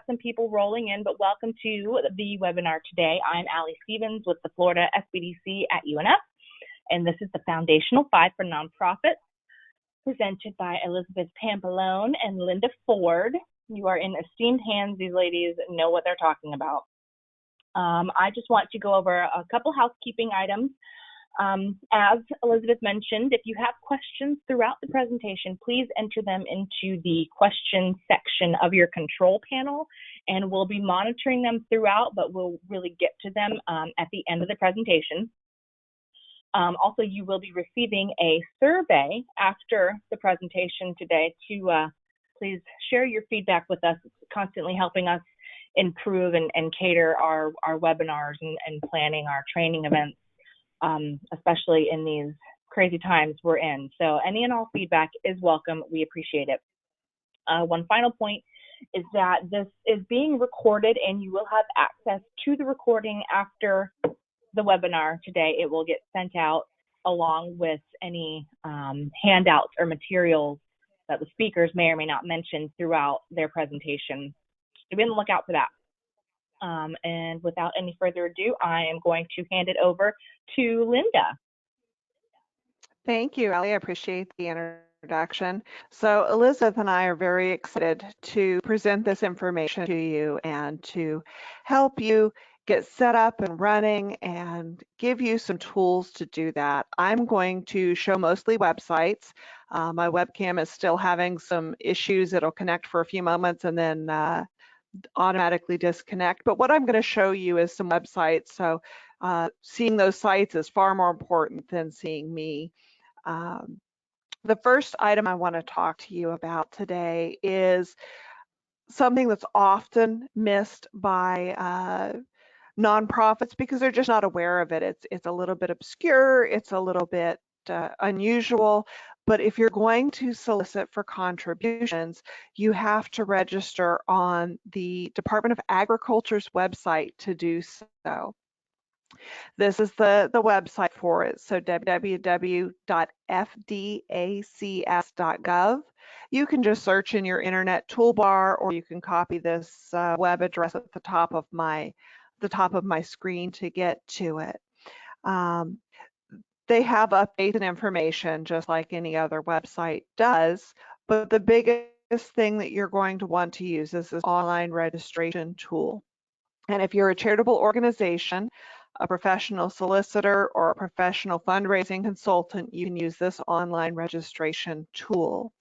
some people rolling in, but welcome to the webinar today. I'm Allie Stevens with the Florida SBDC at UNF, and this is the Foundational 5 for Nonprofits, presented by Elizabeth Pampalone and Linda Ford. You are in esteemed hands. These ladies know what they're talking about. I just want to go over a couple housekeeping items. As Elizabeth mentioned, if you have questions throughout the presentation, please enter them into the question section of your control panel, and we'll be monitoring them throughout, but we'll really get to them at the end of the presentation. Also, you will be receiving a survey after the presentation today to please share your feedback with us. It's constantly helping us improve and cater our webinars and planning our training events, especially in these crazy times we're in. So any and all feedback is welcome. We appreciate it. One final point is that this is being recorded, and you will have access to the recording after the webinar today. It will get sent out along with any handouts or materials that the speakers may or may not mention throughout their presentation. So be on the lookout for that. And without any further ado, I am going to hand it over to Linda. Thank you, Allie. I appreciate the introduction. So Elizabeth and I are very excited to present this information to you and to help you get set up and running and give you some tools to do that. I'm going to show mostly websites. My webcam is still having some issues. It'll connect for a few moments and then automatically disconnect. But what I'm going to show you is some websites. So seeing those sites is far more important than seeing me. The first item I want to talk to you about today is something that's often missed by nonprofits because they're just not aware of it. It's a little bit obscure, it's a little bit unusual, but if you're going to solicit for contributions, you have to register on the Department of Agriculture's website to do so. This is the website for it, so www.fdacs.gov. You can just search in your internet toolbar, or you can copy this web address at the top of my screen to get to it. They have updated information just like any other website does, but the biggest thing that you're going to want to use is this online registration tool. And if you're a charitable organization, a professional solicitor, or a professional fundraising consultant, you can use this online registration tool.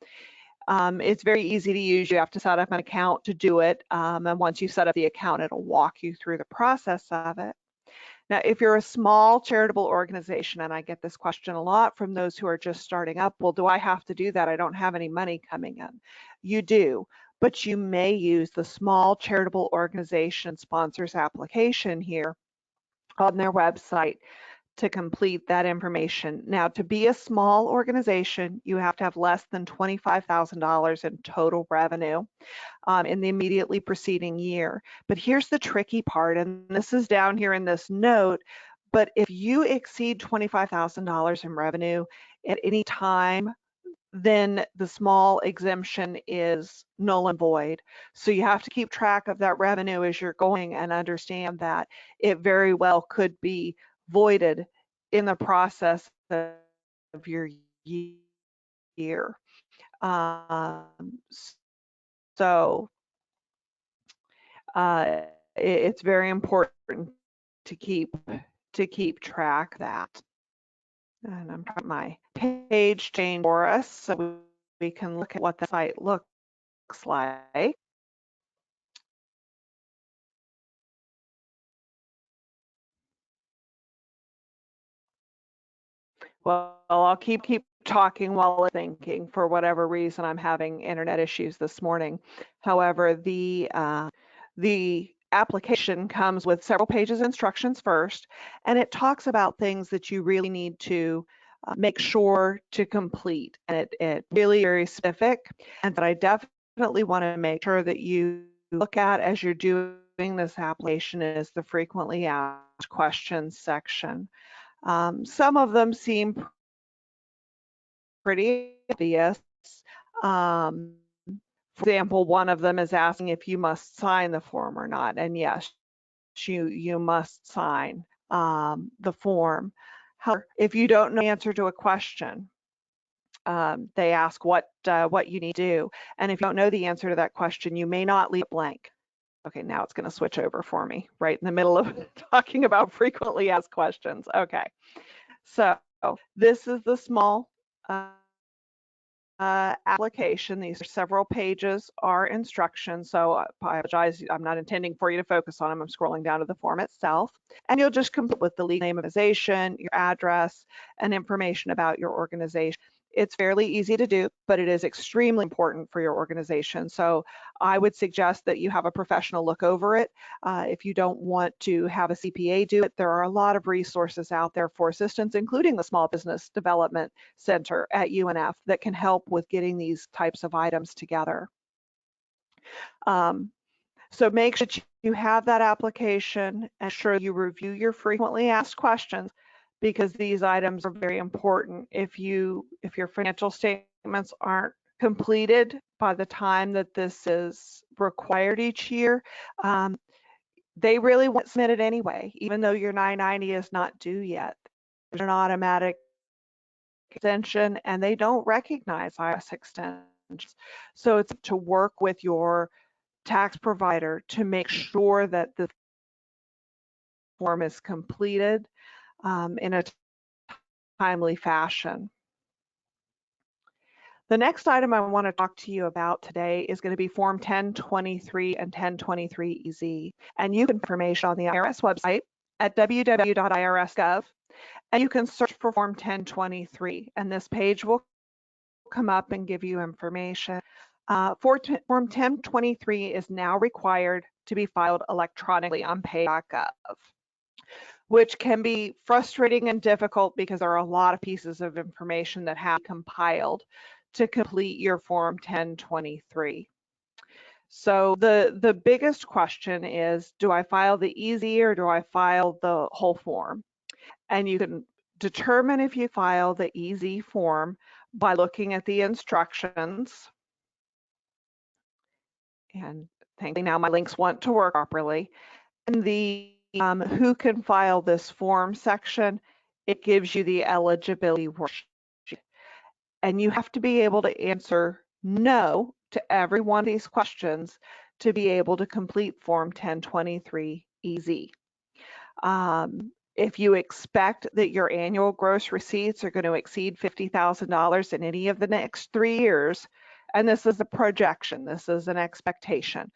It's very easy to use. You have to set up an account to do it. And once you set up the account, it'll walk you through the process of it. Now, if you're a small charitable organization, and I get this question a lot from those who are just starting up, well, do I have to do that? I don't have any money coming in. You do, but you may use the small charitable organization sponsors application here on their website to complete that information. Now, to be a small organization, you have to have less than $25,000 in total revenue in the immediately preceding year. But here's the tricky part, and this is down here in this note, but if you exceed $25,000 in revenue at any time, then the small exemption is null and void. So you have to keep track of that revenue as you're going and understand that it very well could be voided in the process of your year. It's very important to keep track of that. And I'm trying my page change for us so we can look at what the site looks like. Well, I'll keep talking while I'm thinking. For whatever reason, I'm having internet issues this morning. However, the application comes with several pages of instructions first, and it talks about things that you really need to make sure to complete. And it really very specific, and that I definitely want to make sure that you look at as you're doing this application is the frequently asked questions section. Some of them seem pretty obvious. For example, one of them is asking if you must sign the form or not, and yes, you must sign the form. However, if you don't know the answer to a question, they ask what you need to do, and if you don't know the answer to that question, you may not leave it blank. Okay, now it's going to switch over for me right in the middle of talking about frequently asked questions. Okay, so this is the small application. These are several pages, are instructions. So I apologize, I'm not intending for you to focus on them. I'm scrolling down to the form itself. And you'll just complete with the legal name of organization, your address, and information about your organization. It's fairly easy to do, but it is extremely important for your organization. So I would suggest that you have a professional look over it. If you don't want to have a CPA do it, there are a lot of resources out there for assistance, including the Small Business Development Center at UNF that can help with getting these types of items together. So make sure that you have that application and sure you review your frequently asked questions, because these items are very important. If your financial statements aren't completed by the time that this is required each year, they really won't submit it anyway, even though your 990 is not due yet. There's an automatic extension, and they don't recognize IRS extensions. So it's to work with your tax provider to make sure that the form is completed in a timely fashion. The next item I want to talk to you about today is going to be Form 1023 and 1023EZ. And you can find information on the IRS website at www.irs.gov, and you can search for Form 1023, and this page will come up and give you information. Form 1023 is now required to be filed electronically on pay.gov, which can be frustrating and difficult because there are a lot of pieces of information that have compiled to complete your Form 1023. So the biggest question is, do I file the EZ or do I file the whole form? And you can determine if you file the EZ form by looking at the instructions. And thankfully now my links want to work properly. In the who can file this form section, it gives you the eligibility worksheet. And you have to be able to answer no to every one of these questions to be able to complete Form 1023 EZ. If you expect that your annual gross receipts are going to exceed $50,000 in any of the next 3 years, and this is a projection, this is an expectation.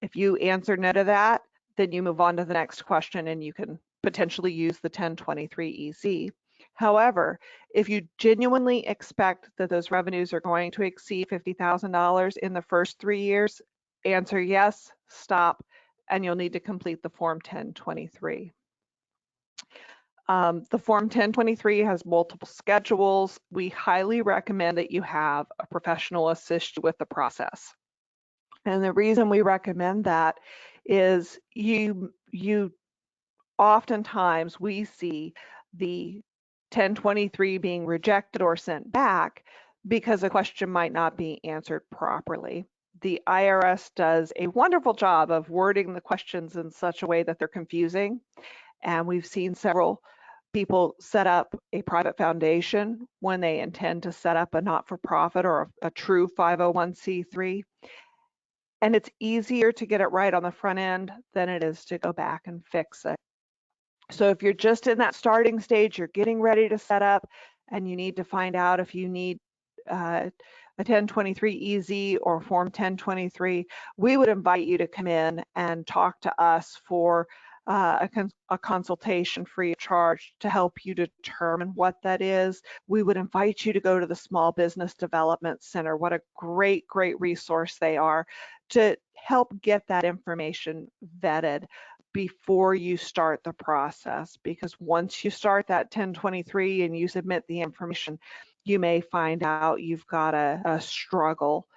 If you answer no to that, then you move on to the next question and you can potentially use the 1023 EZ. However, if you genuinely expect that those revenues are going to exceed $50,000 in the first 3 years, answer yes, stop, and you'll need to complete the Form 1023. The Form 1023 has multiple schedules. We highly recommend that you have a professional assist you with the process. And the reason we recommend that is oftentimes we see the 1023 being rejected or sent back because a question might not be answered properly. The IRS does a wonderful job of wording the questions in such a way that they're confusing. And we've seen several people set up a private foundation when they intend to set up a not-for-profit or a true 501c3. And it's easier to get it right on the front end than it is to go back and fix it. So if you're just in that starting stage, you're getting ready to set up, and you need to find out if you need a 1023 EZ or Form 1023, we would invite you to come in and talk to us for a consultation free of charge to help you determine what that is. We would invite you to go to the Small Business Development Center. What a great resource they are to help get that information vetted before you start the process, because once you start that 1023 and you submit the information, you may find out you've got a struggle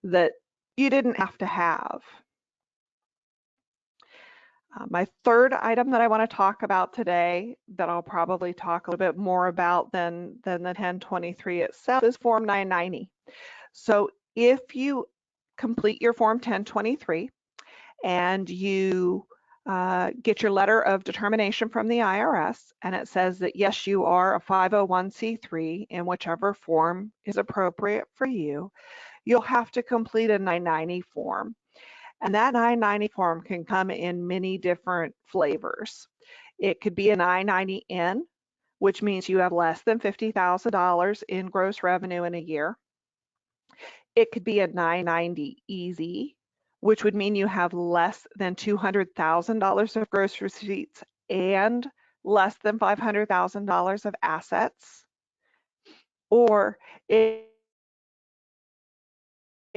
that you didn't have to have. My third item that I want to talk about today, that I'll probably talk a little bit more about than the 1023 itself, is Form 990. So if you complete your Form 1023 and you get your letter of determination from the IRS, and it says that yes, you are a 501c3 in whichever form is appropriate for you, you'll have to complete a 990 form. And that 990 form can come in many different flavors. It could be a 990N, which means you have less than $50,000 in gross revenue in a year. It could be a 990 Easy, which would mean you have less than $200,000 of gross receipts and less than $500,000 of assets. Or it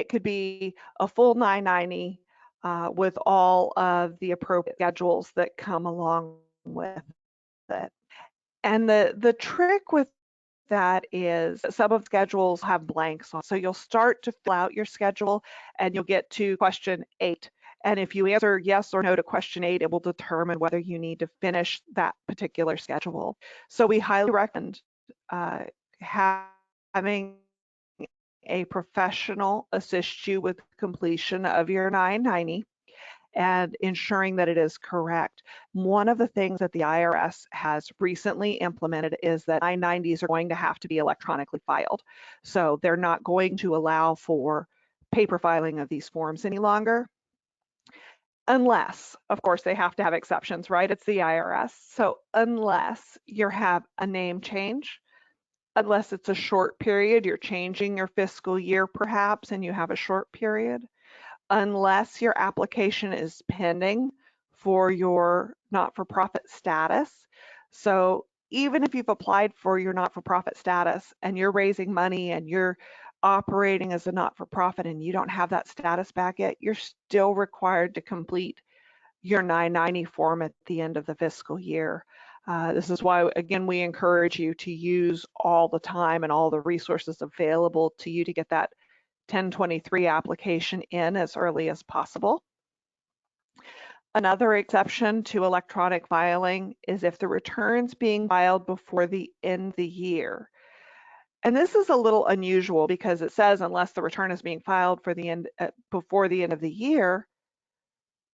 could be a full 990 with all of the appropriate schedules that come along with it. And the trick with that is some of schedules have blanks on. So you'll start to fill out your schedule and you'll get to question 8. And if you answer yes or no to question 8, it will determine whether you need to finish that particular schedule. So we highly recommend having a professional assist you with completion of your 990 and ensuring that it is correct. One of the things that the IRS has recently implemented is that 990s are going to have to be electronically filed. So they're not going to allow for paper filing of these forms any longer. Unless, of course, they have to have exceptions, right? It's the IRS. So unless you have a name change, unless it's a short period, you're changing your fiscal year perhaps, and you have a short period, unless your application is pending for your not-for-profit status. So even if you've applied for your not-for-profit status and you're raising money and you're operating as a not-for-profit and you don't have that status back yet, you're still required to complete your 990 form at the end of the fiscal year. This is why, again, we encourage you to use all the time and all the resources available to you to get that 1023 application in as early as possible. Another exception to electronic filing is if the return's being filed before the end of the year. And this is a little unusual because it says unless the return is being filed for the end, before the end of the year,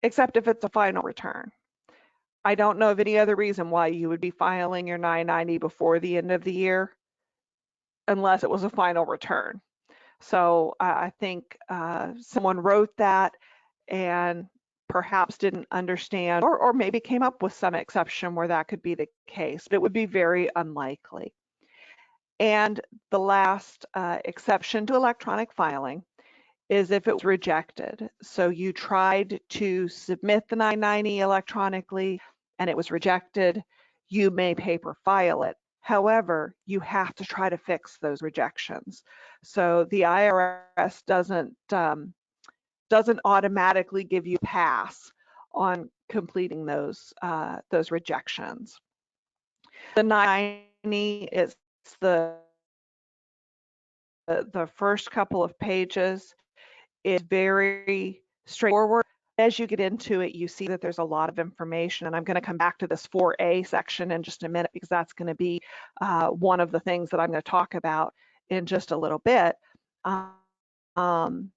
except if it's a final return. I don't know of any other reason why you would be filing your 990 before the end of the year unless it was a final return. So I think someone wrote that and perhaps didn't understand or maybe came up with some exception where that could be the case, but it would be very unlikely. And the last exception to electronic filing is if it was rejected. So you tried to submit the 990 electronically and it was rejected, you may paper file it. However, you have to try to fix those rejections. So the IRS doesn't automatically give you pass on completing those rejections. The 990 is the first couple of pages is very straightforward. As you get into it, you see that there's a lot of information, and I'm going to come back to this 4A section in just a minute because that's going to be one of the things that I'm going to talk about in just a little bit. Question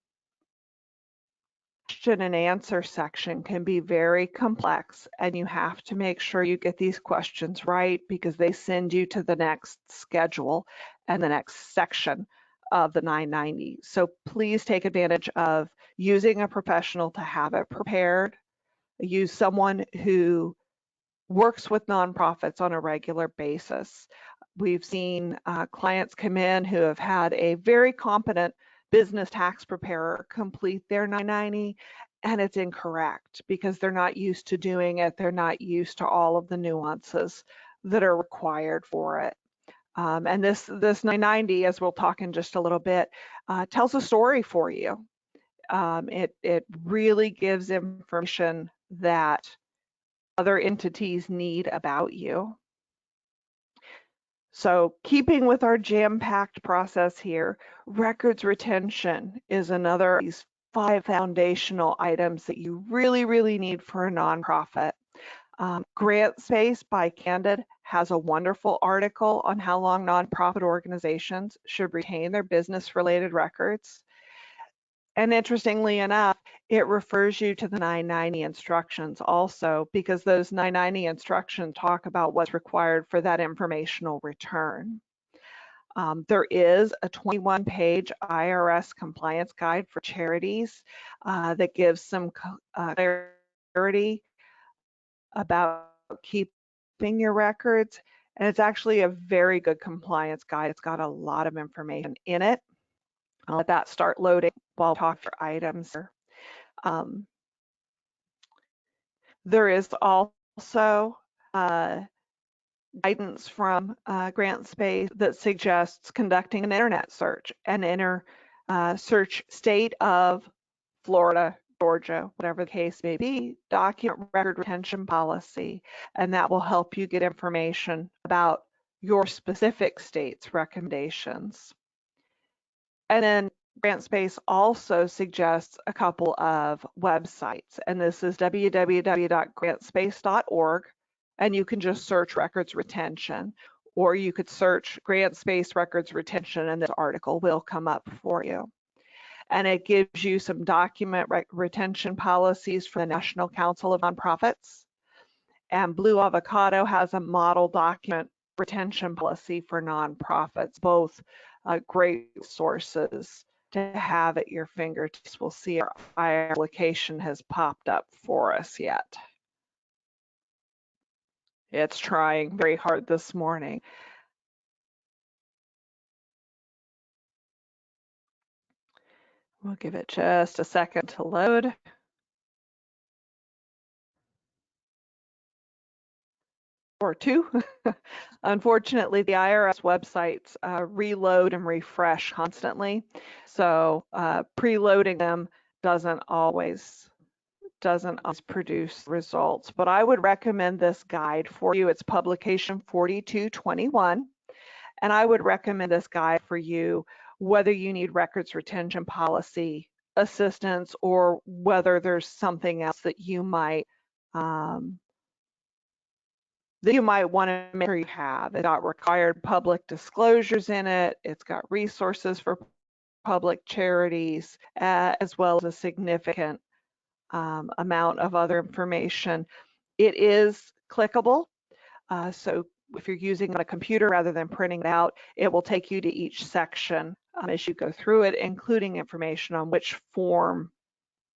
and answer section can be very complex, and you have to make sure you get these questions right because they send you to the next schedule and the next section of the 990. So please take advantage of using a professional to have it prepared. Use someone who works with nonprofits on a regular basis. We've seen clients come in who have had a very competent business tax preparer complete their 990 and it's incorrect because they're not used to doing it. They're not used to all of the nuances that are required for it. And this 990, as we'll talk in just a little bit, tells a story for you. It really gives information that other entities need about you. So keeping with our jam-packed process here, records retention is another of these 5 foundational items that you really, really need for a nonprofit. Grant Space by Candid has a wonderful article on how long nonprofit organizations should retain their business-related records. And interestingly enough, it refers you to the 990 instructions also, because those 990 instructions talk about what's required for that informational return. There is a 21-page IRS compliance guide for charities that gives some clarity about keeping your records. And it's actually a very good compliance guide. It's got a lot of information in it. I'll let that start loading while I talk for items. There is also guidance from GrantSpace that suggests conducting an internet search and search state of Florida, Georgia, whatever the case may be, document record retention policy, and that will help you get information about your specific state's recommendations. And then GrantSpace also suggests a couple of websites, and this is www.grantspace.org, and you can just search records retention, or you could search GrantSpace records retention and this article will come up for you. And it gives you some document retention policies for the National Council of Nonprofits. And Blue Avocado has a model document retention policy for nonprofits, both great sources to have at your fingertips. We'll see our application has popped up for us yet. It's trying very hard this morning. We'll give it just a second to load. Or two. Unfortunately, the IRS websites reload and refresh constantly, so preloading them doesn't always produce results. But I would recommend this guide for you. It's publication 4221, and I would recommend this guide for you whether you need records retention policy assistance or whether there's something else that you might want to make sure you have. It's got required public disclosures in it. It's got resources for public charities, as well as a significant amount of other information. It is clickable, so if you're using on a computer rather than printing it out, it will take you to each section as you go through it, including information on which form,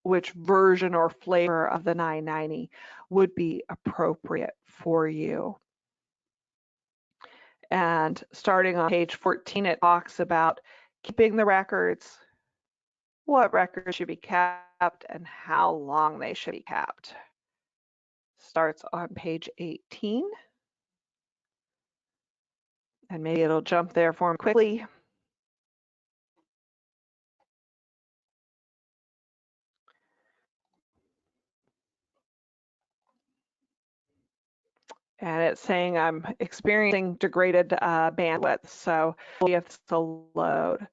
which version or flavor of the 990 would be appropriate for you. And starting on page 14, it talks about keeping the records, what records should be kept, and how long they should be kept. Starts on page 18. And maybe it'll jump there for me quickly. And it's saying I'm experiencing degraded bandwidth, so we have to load.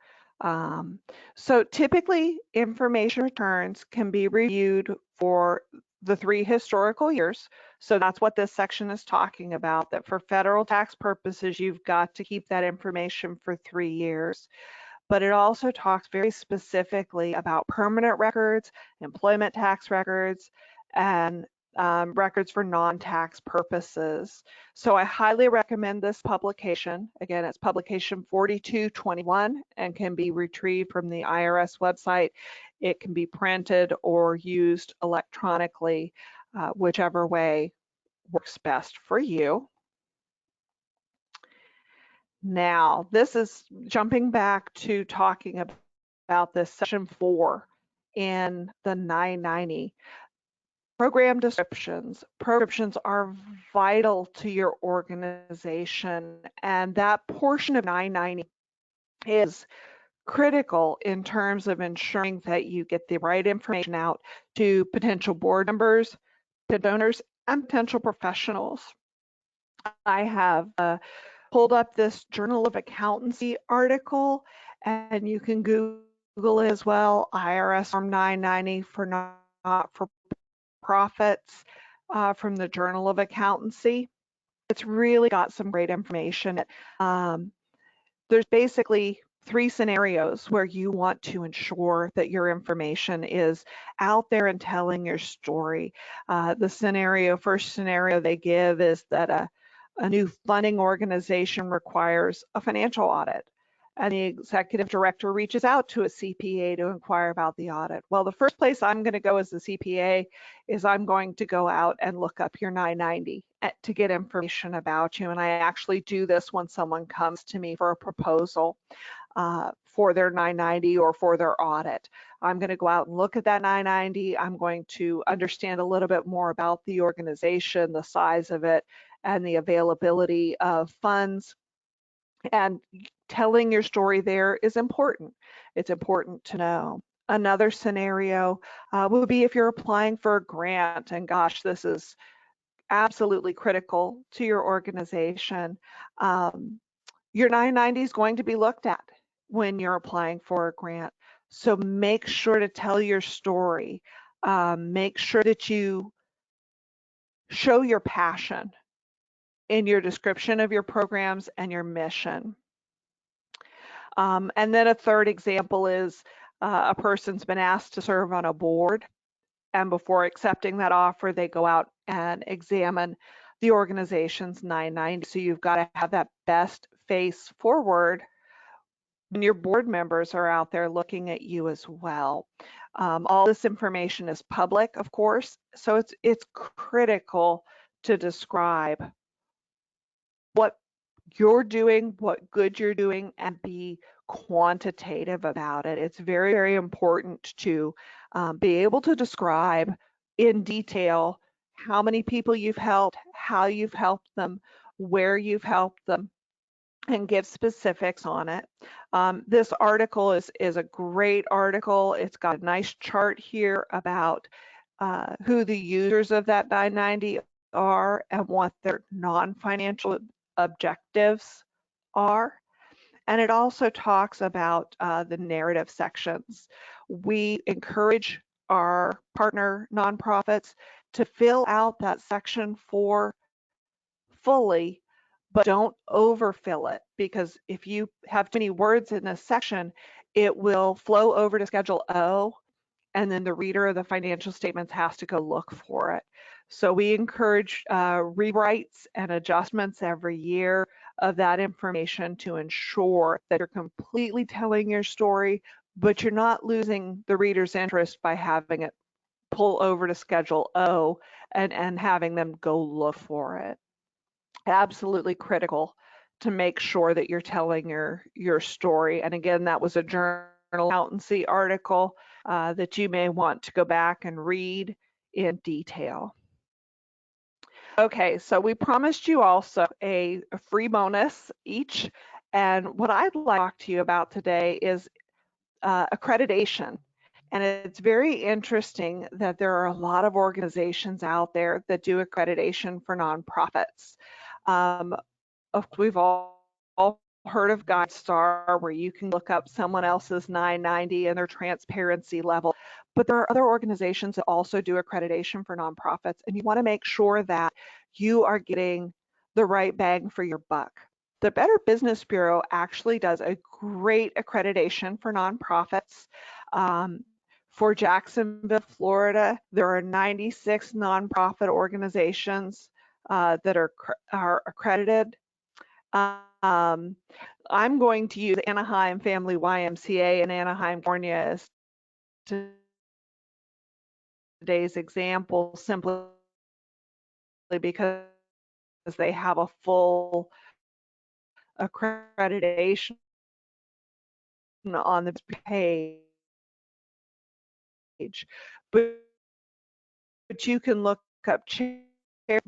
So typically, information returns can be reviewed for the 3 historical years. So that's what this section is talking about, that for federal tax purposes, you've got to keep that information for 3 years. But it also talks very specifically about permanent records, employment tax records, and records for non-tax purposes. So I highly recommend this publication. Again, it's publication 4221 and can be retrieved from the IRS website. It can be printed or used electronically, whichever way works best for you. Now, this is jumping back to talking about this section 4 in the 990. Program descriptions. Descriptions are vital to your organization, and that portion of 990 is critical in terms of ensuring that you get the right information out to potential board members, to donors, and potential professionals. I have pulled up this Journal of Accountancy article, and you can Google it as well, IRS Form 990 for not-for-profits from the Journal of Accountancy. It's really got some great information. There's basically 3 scenarios where you want to ensure that your information is out there and telling your story. The first scenario they give is that a new funding organization requires a financial audit, and the executive director reaches out to a CPA to inquire about the audit. Well, the first place I'm going to go as the CPA is I'm going to go out and look up your 990 to get information about you. And I actually do this when someone comes to me for a proposal for their 990 or for their audit. I'm going to go out and look at that 990. I'm going to understand a little bit more about the organization, the size of it, and the availability of funds. And telling your story there is important. It's important to know. Another scenario would be if you're applying for a grant, and gosh, this is absolutely critical to your organization. Your 990 is going to be looked at when you're applying for a grant. So make sure to tell your story. Make sure that you show your passion in your description of your programs and your mission. And then a third example is a person's been asked to serve on a board, and before accepting that offer, they go out and examine the organization's 990. So you've got to have that best face forward when your board members are out there looking at you as well. All this information is public, of course, so it's critical to describe what you're doing, what good you're doing, and be quantitative about it. It's very, very important to be able to describe in detail how many people you've helped, how you've helped them, where you've helped them, and give specifics on it. This article is a great article. It's got a nice chart here about who the users of that 990 are and what their non-financial objectives are. And it also talks about the narrative sections. We encourage our partner nonprofits to fill out that section fully, but don't overfill it, because if you have too many words in this section, it will flow over to Schedule O, and then the reader of the financial statements has to go look for it. So we encourage rewrites and adjustments every year of that information to ensure that you're completely telling your story, but you're not losing the reader's interest by having it pull over to Schedule O and having them go look for it. Absolutely critical to make sure that you're telling your story. And again, that was a Journal Accountancy article that you may want to go back and read in detail. Okay, so we promised you also a free bonus each, and what I'd like to talk to you about today is accreditation. And it's very interesting that there are a lot of organizations out there that do accreditation for nonprofits. We've all heard of GuideStar, where you can look up someone else's 990 and their transparency level. But there are other organizations that also do accreditation for nonprofits, and you want to make sure that you are getting the right bang for your buck. The Better Business Bureau actually does a great accreditation for nonprofits. For Jacksonville, Florida, there are 96 nonprofit organizations that are accredited. I'm going to use Anaheim Family YMCA in Anaheim, California as today's example, simply because they have a full accreditation on the page. But you can look up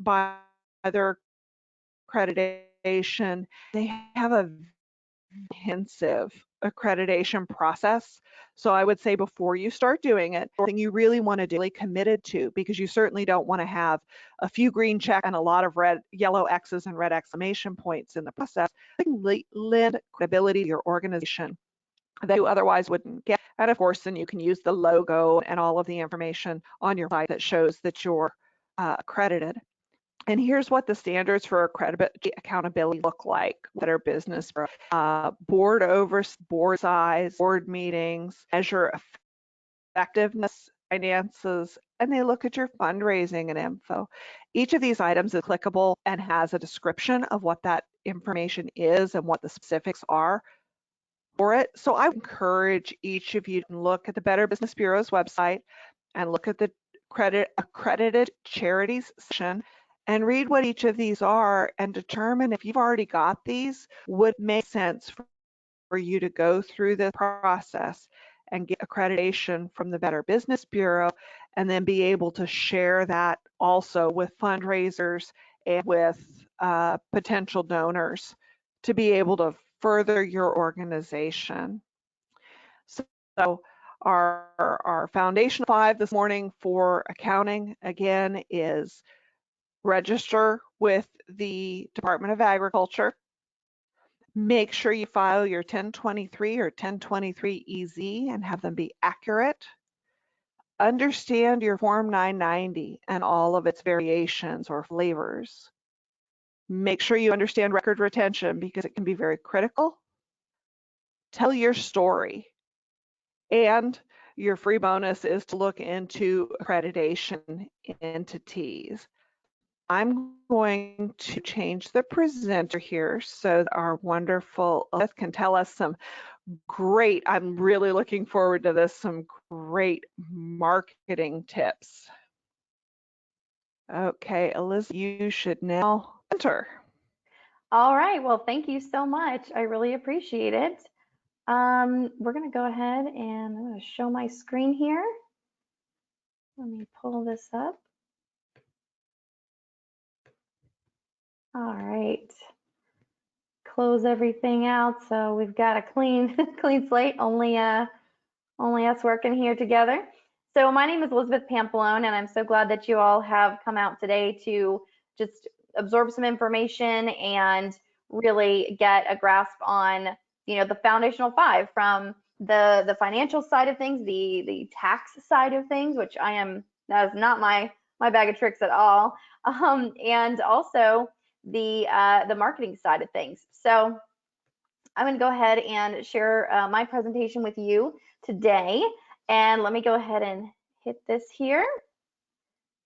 by their accreditation. They have a comprehensive accreditation process. So I would say before you start doing it, something you really want to do, really committed to, because you certainly don't want to have a few green checks and a lot of yellow X's and red exclamation points in the process. Lend credibility to your organization that you otherwise wouldn't get. And of course, then you can use the logo and all of the information on your site that shows that you're accredited. And here's what the standards for accountability look like. Better Business board size, board meetings, measure effectiveness, finances, and they look at your fundraising and info. Each of these items is clickable and has a description of what that information is and what the specifics are for it. So I encourage each of you to look at the Better Business Bureau's website and look at the accredited charities section and read what each of these are and determine if you've already got these, would make sense for you to go through the process and get accreditation from the Better Business Bureau, and then be able to share that also with fundraisers and with potential donors to be able to further your organization. So our foundation 5 this morning for accounting, again, is register with the Department of Agriculture. Make sure you file your 1023 or 1023 EZ and have them be accurate. Understand your Form 990 and all of its variations or flavors. Make sure you understand record retention because it can be very critical. Tell your story. And your free bonus is to look into accreditation entities. I'm going to change the presenter here so that our wonderful Elizabeth can tell us some great, I'm really looking forward to this, some great marketing tips. Okay, Elizabeth, you should now enter. All right, well, thank you so much. I really appreciate it. We're gonna go ahead and I'm gonna show my screen here. Let me pull this up. All right, close everything out. So we've got a clean, clean slate, only us working here together. So my name is Elizabeth Pampalone, and I'm so glad that you all have come out today to just absorb some information and really get a grasp on, you know, the foundational 5 from the financial side of things, the tax side of things, which that is not my bag of tricks at all, and also the marketing side of things. So I'm going to go ahead and share my presentation with you today. And let me go ahead and hit this here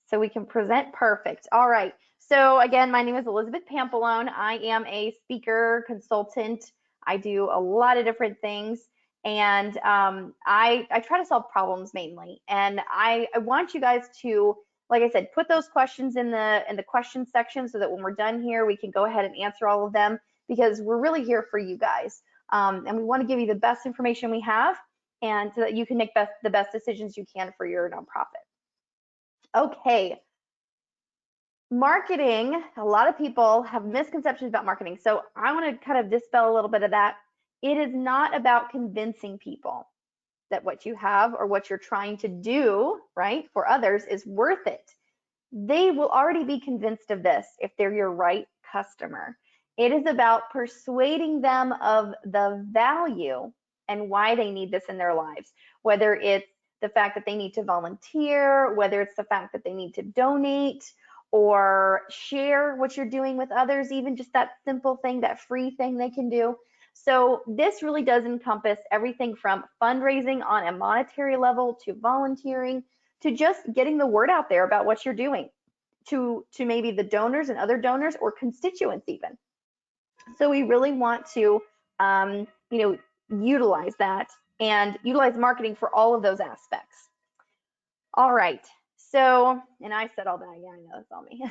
so we can present. Perfect. All right. So again, my name is Elizabeth Pampalone. I am a speaker, consultant. I do a lot of different things. And I try to solve problems mainly. And I want you guys to, like I said, put those questions in the question section so that when we're done here, we can go ahead and answer all of them, because we're really here for you guys. And we want to give you the best information we have, and so that you can make the best decisions you can for your nonprofit. Okay. Marketing, a lot of people have misconceptions about marketing. So I want to kind of dispel a little bit of that. It is not about convincing people that what you have or what you're trying to do, right, for others is worth it. They will already be convinced of this if they're your right customer. It is about persuading them of the value and why they need this in their lives, whether it's the fact that they need to volunteer, whether it's the fact that they need to donate or share what you're doing with others, even just that simple thing, that free thing they can do. So this really does encompass everything from fundraising on a monetary level to volunteering to just getting the word out there about what you're doing to maybe the donors and other donors or constituents even. So we really want to, utilize that and utilize marketing for all of those aspects. All right. So, and I said all that. Yeah, I know it's all me.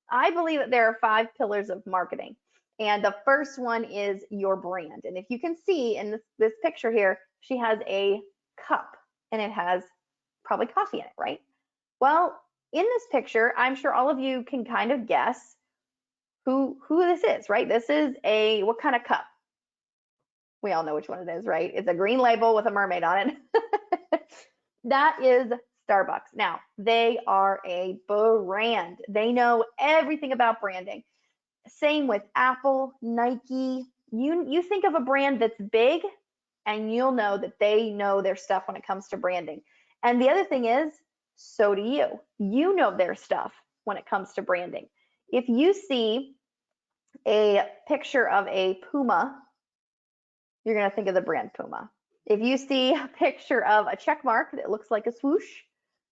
I believe that there are 5 pillars of marketing. And the first one is your brand. And if you can see in this picture here, she has a cup and it has probably coffee in it, right? Well, in this picture, I'm sure all of you can kind of guess who this is, right? This is what kind of cup? We all know which one it is, right? It's a green label with a mermaid on it. That is Starbucks. Now, they are a brand. They know everything about branding. Same with Apple, Nike. You think of a brand that's big and you'll know that they know their stuff when it comes to branding. And the other thing is, so do you. You know their stuff. when it comes to branding. If you see a picture of a puma, you're going to think of the brand Puma. If you see a picture of a check mark that looks like a swoosh,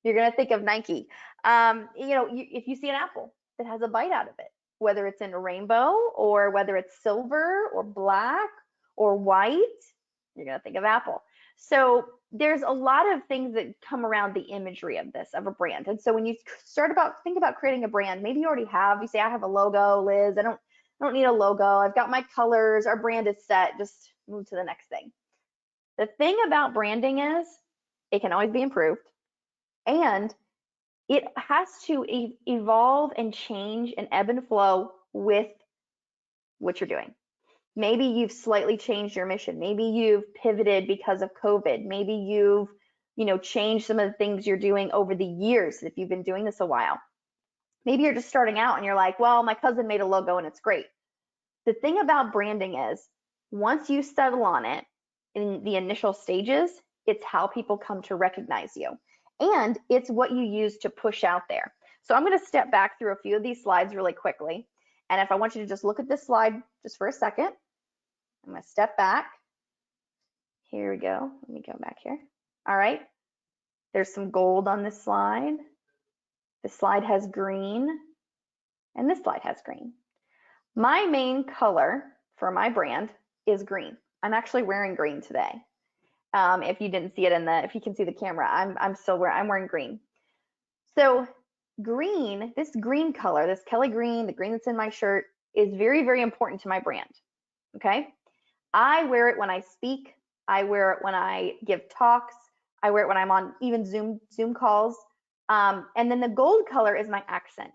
you're going to think of Nike. If you see an apple that has a bite out of it, whether it's in a rainbow or whether it's silver or black or white, you're going to think of Apple. So there's a lot of things that come around the imagery of this, of a brand. And so when you think about creating a brand, maybe you already have, you say, I have a logo, Liz, I don't need a logo. I've got my colors, our brand is set, just move to the next thing. The thing about branding is it can always be improved, and it has to evolve and change and ebb and flow with what you're doing. Maybe you've slightly changed your mission. Maybe you've pivoted because of COVID. Maybe you've, changed some of the things you're doing over the years if you've been doing this a while. Maybe you're just starting out and you're like, well, my cousin made a logo and it's great. The thing about branding is once you settle on it in the initial stages, it's how people come to recognize you. And it's what you use to push out there. So I'm going to step back through a few of these slides really quickly. And if I want you to just look at this slide just for a second, I'm going to step back. Here we go. Let me go back here. All right. There's some gold on this slide. This slide has green, and this slide has green. My main color for my brand is green. I'm actually wearing green today. If you didn't see it if you can see the camera, I'm wearing green. So green, this green color, this Kelly green, the green that's in my shirt, is very, very important to my brand. Okay. I wear it when I speak. I wear it when I give talks. I wear it when I'm on even Zoom calls. And then the gold color is my accent.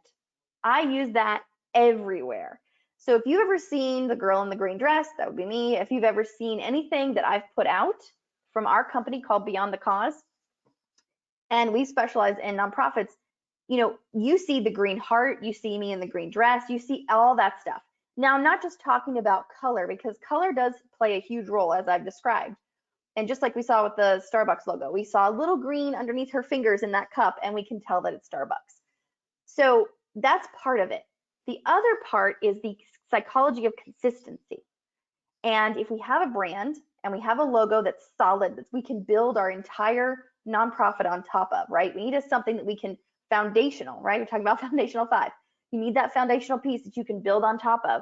I use that everywhere. So if you've ever seen the girl in the green dress, that would be me. If you've ever seen anything that I've put out from our company called Beyond the Cause, and we specialize in nonprofits, you see the green heart, you see me in the green dress, you see all that stuff. Now, I'm not just talking about color, because color does play a huge role, as I've described. And just like we saw with the Starbucks logo, we saw a little green underneath her fingers in that cup, and we can tell that it's Starbucks. So that's part of it. The other part is the psychology of consistency. And if we have a brand and we have a logo that's solid, that we can build our entire nonprofit on top of, right? We need something that we can foundational, right? We're talking about foundational 5. You need that foundational piece that you can build on top of.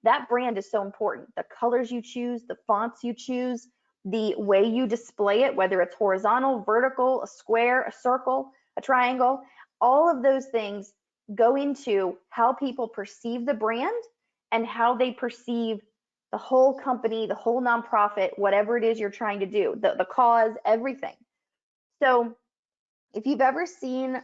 That brand is so important. The colors you choose, the fonts you choose, the way you display it, whether it's horizontal, vertical, a square, a circle, a triangle, all of those things go into how people perceive the brand and how they perceive the whole company, the whole nonprofit, whatever it is you're trying to do, the cause, everything. So if you've ever seen,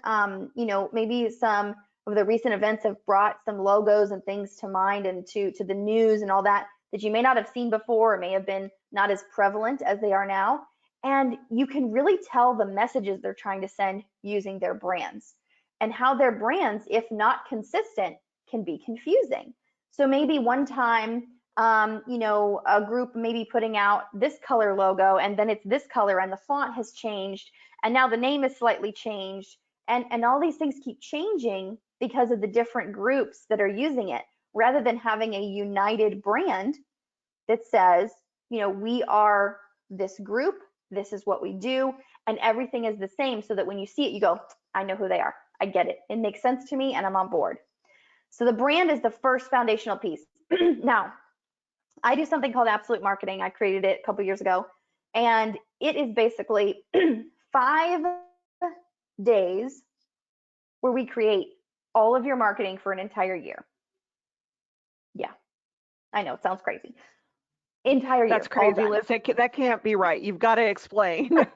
maybe some of the recent events have brought some logos and things to mind and to the news and all that you may not have seen before, or may have been not as prevalent as they are now. And you can really tell the messages they're trying to send using their brands, and how their brands, if not consistent, can be confusing. So maybe one time, a group may be putting out this color logo, and then it's this color, and the font has changed, and now the name is slightly changed, and all these things keep changing because of the different groups that are using it, rather than having a united brand that says, we are this group, this is what we do, and everything is the same, so that when you see it, you go, I know who they are. I get it. It makes sense to me, and I'm on board. So the brand is the first foundational piece. Now, I do something called Absolute Marketing. I created it a couple years ago, and it is basically 5 days where we create all of your marketing for an entire year. Yeah, I know, it sounds crazy. Entire year. That's crazy, Liz. That can't be right. You've got to explain.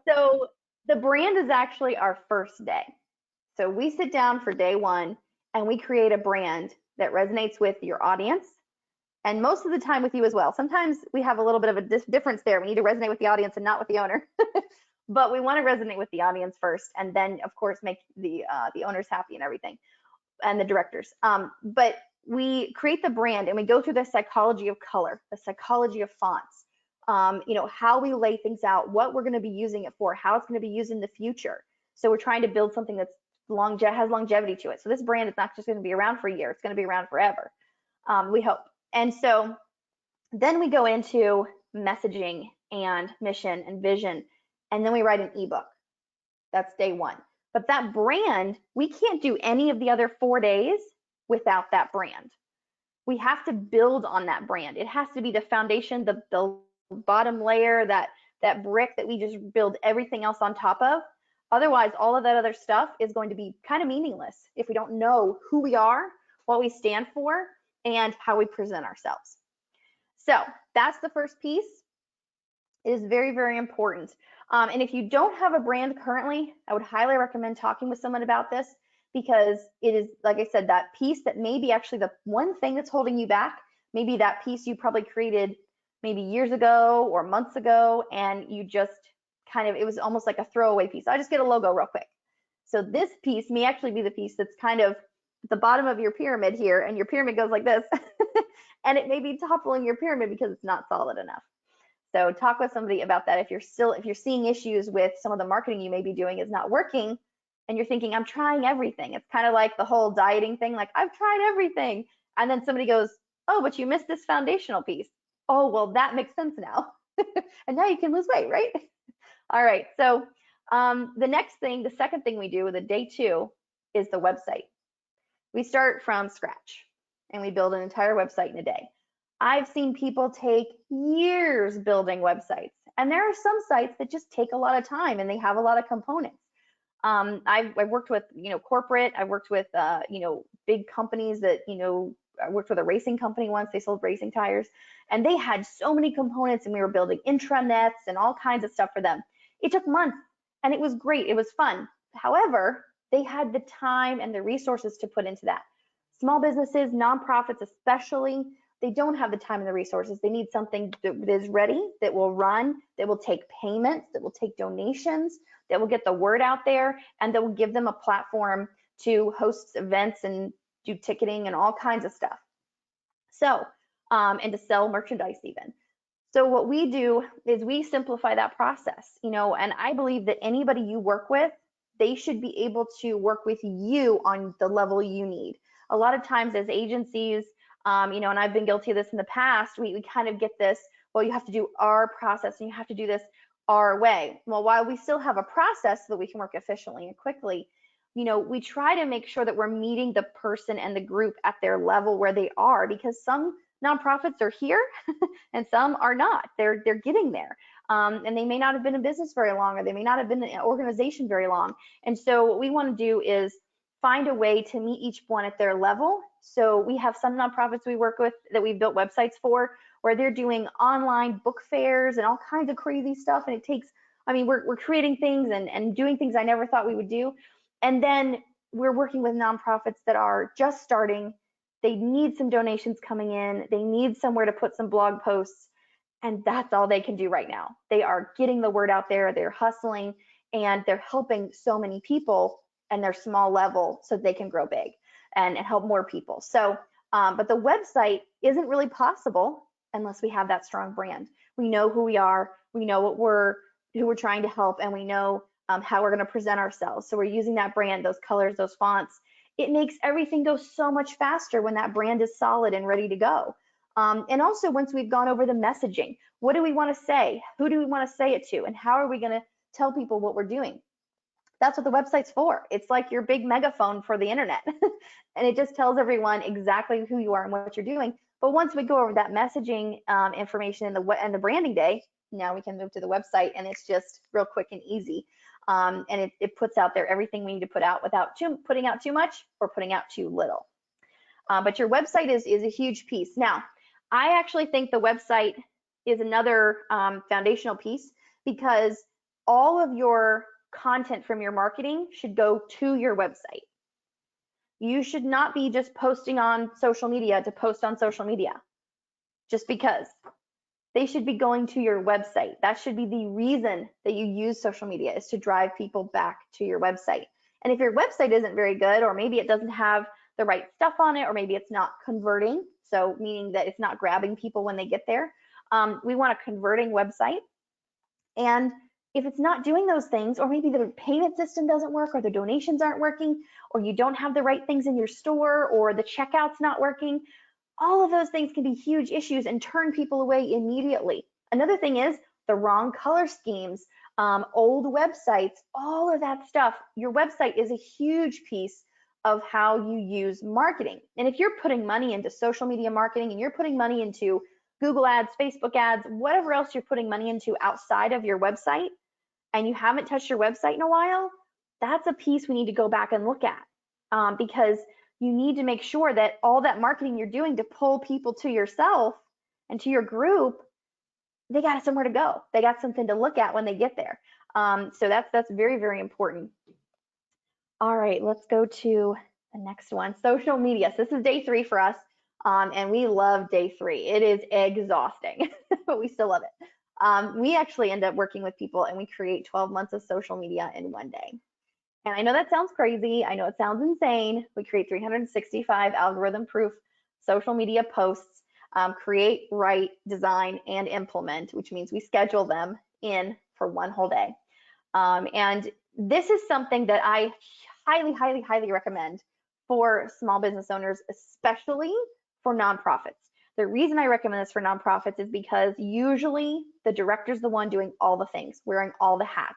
So the brand is actually our first day. So we sit down for day 1 and we create a brand that resonates with your audience, and most of the time with you as well. Sometimes we have a little bit of a difference there. We need to resonate with the audience and not with the owner. But we want to resonate with the audience first, and then of course make the owners happy and everything, and the directors. But we create the brand and we go through the psychology of color, the psychology of fonts, how we lay things out, what we're going to be using it for, how it's going to be used in the future. So we're trying to build something that's has longevity to it. So this brand is not just going to be around for a year, it's going to be around forever. We hope. And so then we go into messaging and mission and vision, and then we write an ebook. That's day one. But that brand, we can't do any of the other 4 days without that brand. We have to build on that brand. It has to be the foundation, the bottom layer, that brick that we just build everything else on top of. Otherwise, all of that other stuff is going to be kind of meaningless if we don't know who we are, what we stand for, and how we present ourselves. So that's the first piece. It is very, very important. And if you don't have a brand currently, I would highly recommend talking with someone about this, because it is, like I said, that piece that may be actually the one thing that's holding you back. Maybe that piece you probably created maybe years ago or months ago, and you just kind of, it was almost like a throwaway piece. I just get a logo real quick. So this piece may actually be the piece that's kind of at the bottom of your pyramid here, and your pyramid goes like this, and it may be toppling your pyramid because it's not solid enough. So talk with somebody about that. If you're seeing issues with some of the marketing you may be doing is not working, and you're thinking, I'm trying everything. It's kind of like the whole dieting thing, like I've tried everything. And then somebody goes, oh, but you missed this foundational piece. Oh, well, that makes sense now. And now you can lose weight, right? All right, so the second thing we do with the day two is the website. We start from scratch and we build an entire website in a day. I've seen people take years building websites, and there are some sites that just take a lot of time and they have a lot of components. I've worked with, corporate, I've worked with, big companies that, I worked with a racing company once, they sold racing tires, and they had so many components, and we were building intranets and all kinds of stuff for them. It took months, and it was great, it was fun. However, they had the time and the resources to put into that. Small businesses, nonprofits especially, they don't have the time and the resources. They need something that is ready, that will run, that will take payments, that will take donations, that will get the word out there, and that will give them a platform to host events and do ticketing and all kinds of stuff. So, and to sell merchandise even. So what we do is we simplify that process, and I believe that anybody you work with, they should be able to work with you on the level you need. A lot of times as agencies, and I've been guilty of this in the past, we kind of get this, well, you have to do our process and you have to do this our way. Well, while we still have a process so that we can work efficiently and quickly, we try to make sure that we're meeting the person and the group at their level where they are, because some nonprofits are here and some are not. They're getting there. And they may not have been in business very long, or they may not have been in an organization very long. And so what we want to do is find a way to meet each one at their level. So we have some nonprofits we work with that we've built websites for, where they're doing online book fairs and all kinds of crazy stuff. And it takes, we're creating things and doing things I never thought we would do. And then we're working with nonprofits that are just starting. They need some donations coming in. They need somewhere to put some blog posts. And that's all they can do right now. They are getting the word out there. They're hustling, and they're helping so many people and their small level so they can grow big and help more people. So, but the website isn't really possible unless we have that strong brand. We know who we are, we know who we're trying to help, and we know how we're going to present ourselves. So we're using that brand, those colors, those fonts. It makes everything go so much faster when that brand is solid and ready to go. And also, once we've gone over the messaging, what do we want to say? Who do we want to say it to? And how are we going to tell people what we're doing? That's what the website's for. It's like your big megaphone for the internet. And it just tells everyone exactly who you are and what you're doing. But once we go over that messaging information and the branding day, now we can move to the website, and it's just real quick and easy. And it puts out there everything we need to put out without putting out too much or putting out too little. But your website is a huge piece. Now, I actually think the website is another foundational piece, because all of your content from your marketing should go to your website. You should not be just posting on social media to post on social media just because. They should be going to your website. That should be the reason that you use social media, is to drive people back to your website. And if your website isn't very good, or maybe it doesn't have the right stuff on it, or maybe it's not converting, so meaning that it's not grabbing people when they get there, we want a converting website. And if it's not doing those things, or maybe the payment system doesn't work, or the donations aren't working, or you don't have the right things in your store, or the checkout's not working, all of those things can be huge issues and turn people away immediately. Another thing is the wrong color schemes, old websites, all of that stuff. Your website is a huge piece of how you use marketing. And if you're putting money into social media marketing, and you're putting money into Google ads, Facebook ads, whatever else you're putting money into outside of your website, and you haven't touched your website in a while, that's a piece we need to go back and look at, because you need to make sure that all that marketing you're doing to pull people to yourself and to your group, they got somewhere to go. They got something to look at when they get there. So that's very, very important. All right, let's go to the next one, social media. So this is day 3 for us, and we love day 3. It is exhausting, but we still love it. We actually end up working with people, and we create 12 months of social media in one day. And I know that sounds crazy. I know it sounds insane. We create 365 algorithm-proof social media posts, create, write, design, and implement, which means we schedule them in for one whole day. And this is something that I highly, highly, highly recommend for small business owners, especially for nonprofits. The reason I recommend this for nonprofits is because usually the director's the one doing all the things, wearing all the hats.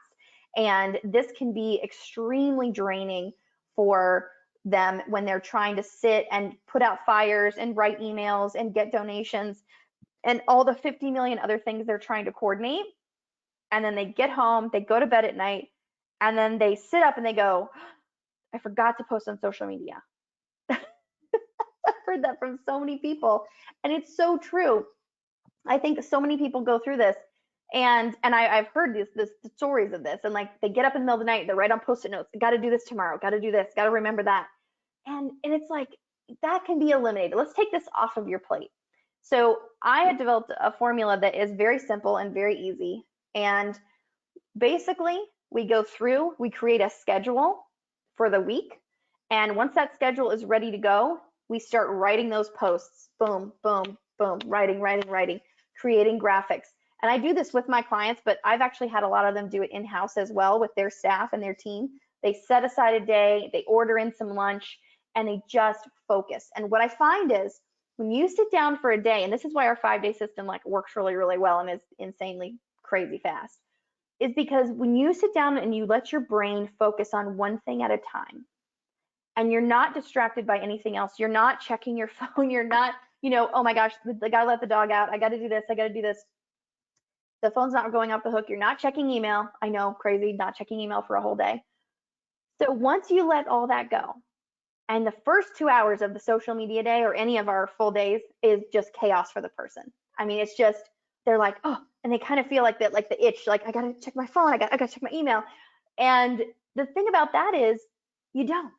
And this can be extremely draining for them when they're trying to sit and put out fires and write emails and get donations and all the 50 million other things they're trying to coordinate. And then they get home, they go to bed at night, and then they sit up and they go, I forgot to post on social media. I've heard that from so many people, and it's so true. I think so many people go through this, and I've heard the stories of this, and like they get up in the middle of the night, they write on post-it notes, got to do this tomorrow, got to do this, got to remember that, and it's like that can be eliminated. Let's take this off of your plate. So I had developed a formula that is very simple and very easy, and basically we go through, we create a schedule for the week, and once that schedule is ready to go, we start writing those posts. Boom, boom, boom, writing, creating graphics. And I do this with my clients, but I've actually had a lot of them do it in-house as well with their staff and their team. They set aside a day, they order in some lunch, and they just focus. And what I find is when you sit down for a day, and this is why our 5-day system like works really, really well and is insanely crazy fast, is because when you sit down and you let your brain focus on one thing at a time, and you're not distracted by anything else, you're not checking your phone, you're not, oh my gosh, I gotta let the dog out, I gotta do this, I gotta do this. The phone's not going off the hook, you're not checking email. I know, crazy, not checking email for a whole day. So once you let all that go, and the first 2 hours of the social media day or any of our full days is just chaos for the person. I mean, it's just, they're like, oh, and they kind of feel like that, like the itch, like I gotta check my phone, I gotta check my email. And the thing about that is you don't.